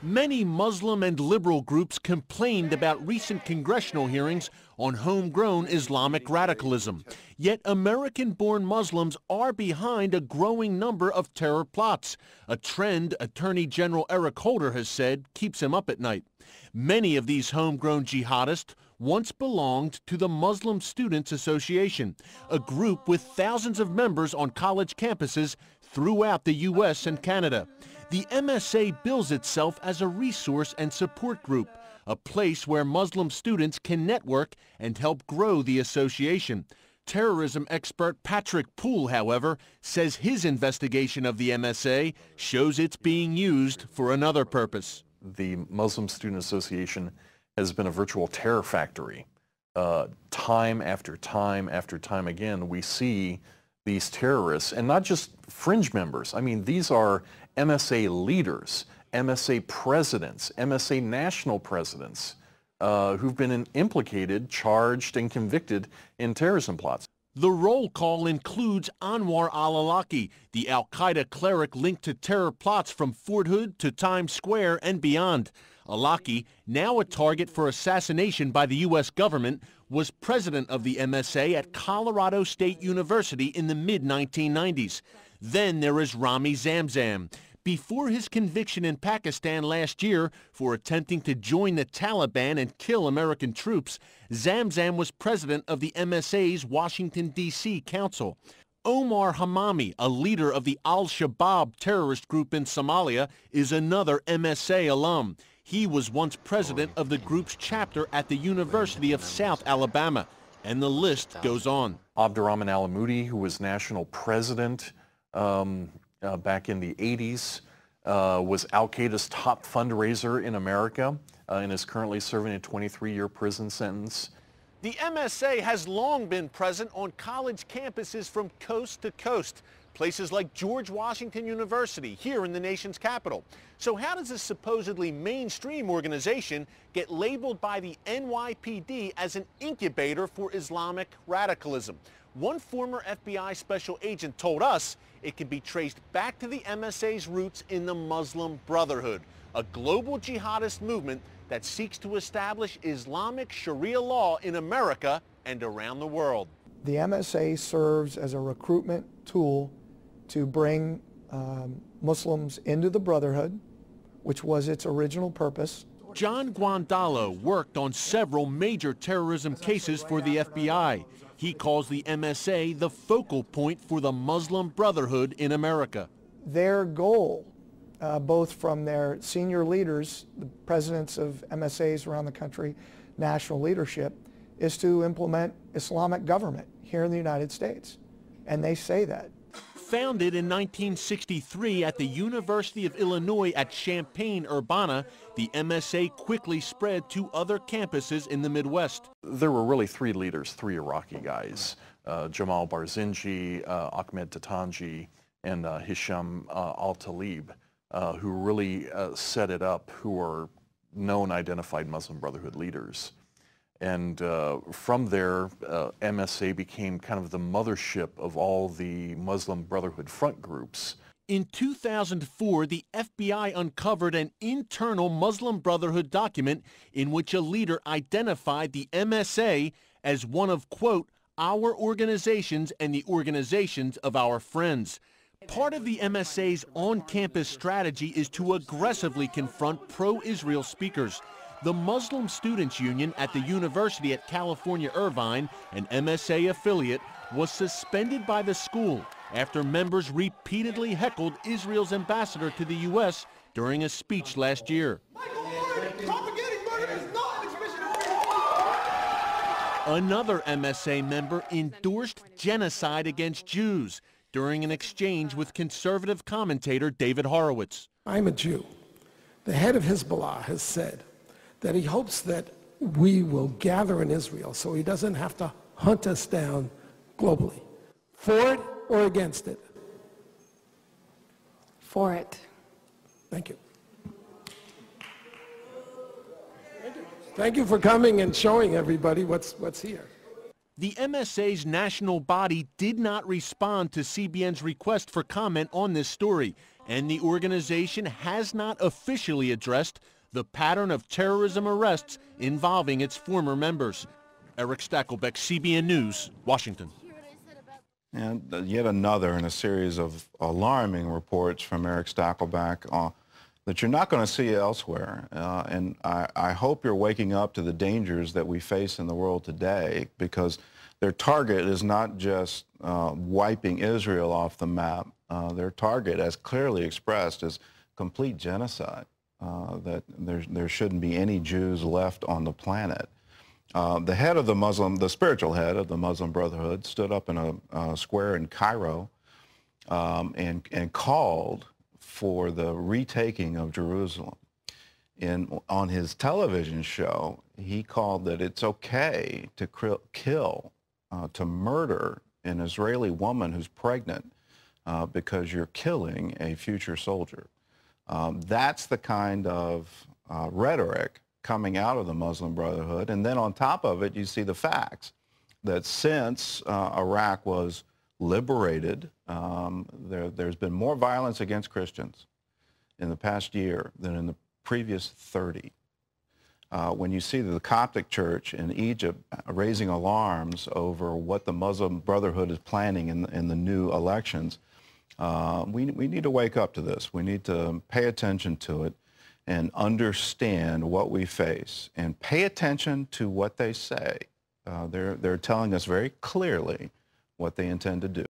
Many Muslim and liberal groups complained about recent congressional hearings on homegrown Islamic radicalism. Yet American-born Muslims are behind a growing number of terror plots, a trend Attorney General Eric Holder has said keeps him up at night. Many of these homegrown jihadists once belonged to the Muslim Students Association, a group with thousands of members on college campuses throughout the U.S. and Canada. The MSA bills itself as a resource and support group, a place where Muslim students can network and help grow the association. Terrorism expert Patrick Poole, however, says his investigation of the MSA shows it's being used for another purpose. The Muslim Student Association has been a virtual terror factory. Time after time after time again, we see these terrorists, and not just fringe members. I mean, these are MSA leaders, MSA presidents, MSA national presidents who've been implicated, charged, and convicted in terrorism plots. The roll call includes Anwar al-Awlaki, the al-Qaeda cleric linked to terror plots from Fort Hood to Times Square and beyond. Awlaki, now a target for assassination by the U.S. government, was president of the MSA at Colorado State University in the mid-1990s. Then there is Rami Zamzam. Before his conviction in Pakistan last year for attempting to join the Taliban and kill American troops, Zamzam was president of the MSA's Washington, D.C. Council. Omar Hamami, a leader of the Al-Shabaab terrorist group in Somalia, is another MSA alum. He was once president of the group's chapter at the University of South Alabama. And the list goes on. Abdurrahman Alamoudi, who was national president back in the 80s, was Al-Qaeda's top fundraiser in America and is currently serving a 23-year prison sentence. The MSA has long been present on college campuses from coast to coast, places like George Washington University here in the nation's capital. So how does this supposedly mainstream organization get labeled by the NYPD as an incubator for Islamic radicalism? One former FBI special agent told us it can be traced back to the MSA's roots in the Muslim Brotherhood, a global jihadist movement that seeks to establish Islamic Sharia law in America and around the world. The MSA serves as a recruitment tool to bring Muslims into the Brotherhood, which was its original purpose. John Guandalo worked on several major terrorism cases for the FBI. He calls the MSA the focal point for the Muslim Brotherhood in America. Their goal, both from their senior leaders, the presidents of MSAs around the country, national leadership, is to implement Islamic government here in the United States. And they say that. Founded in 1963 at the University of Illinois at Champaign-Urbana, the MSA quickly spread to other campuses in the Midwest. There were really three leaders, three Iraqi guys, Jamal Barzinji, Ahmed Tatanji, and Hisham al-Talib, who really set it up, who are known identified Muslim Brotherhood leaders. And from there, MSA became kind of the mothership of all the Muslim Brotherhood front groups. In 2004, the FBI uncovered an internal Muslim Brotherhood document in which a leader identified the MSA as one of, quote, our organizations and the organizations of our friends. Part of the MSA's on-campus strategy is to aggressively confront pro-Israel speakers. The Muslim Students Union at the University at California, Irvine, an MSA affiliate, was suspended by the school after members repeatedly heckled Israel's ambassador to the U.S. during a speech last year. Another MSA member endorsed genocide against Jews during an exchange with conservative commentator David Horowitz. I'm a Jew. The head of Hezbollah has said that he hopes that we will gather in Israel so he doesn't have to hunt us down globally. For it or against it? For it. Thank you. Thank you for coming and showing everybody what's here. The MSA's national body did not respond to CBN's request for comment on this story, and the organization has not officially addressed the pattern of terrorism arrests involving its former members. Eric Stakelbeck, CBN News, Washington. And yet another in a series of alarming reports from Eric Stakelbeck that you're not going to see elsewhere. And I hope you're waking up to the dangers that we face in the world today, because their target is not just wiping Israel off the map. Their target, as clearly expressed, is complete genocide, that there shouldn't be any Jews left on the planet. The head of the spiritual head of the Muslim Brotherhood stood up in a square in Cairo and called for the retaking of Jerusalem. On his television show, he called that it's okay to kill, to murder an Israeli woman who's pregnant because you're killing a future soldier. That's the kind of rhetoric coming out of the Muslim Brotherhood. And then on top of it, you see the facts that since Iraq was liberated, there's been more violence against Christians in the past year than in the previous 30. When you see the Coptic Church in Egypt raising alarms over what the Muslim Brotherhood is planning in the new elections, we need to wake up to this. We need to pay attention to it and understand what we face, and pay attention to what they say. They're telling us very clearly what they intend to do.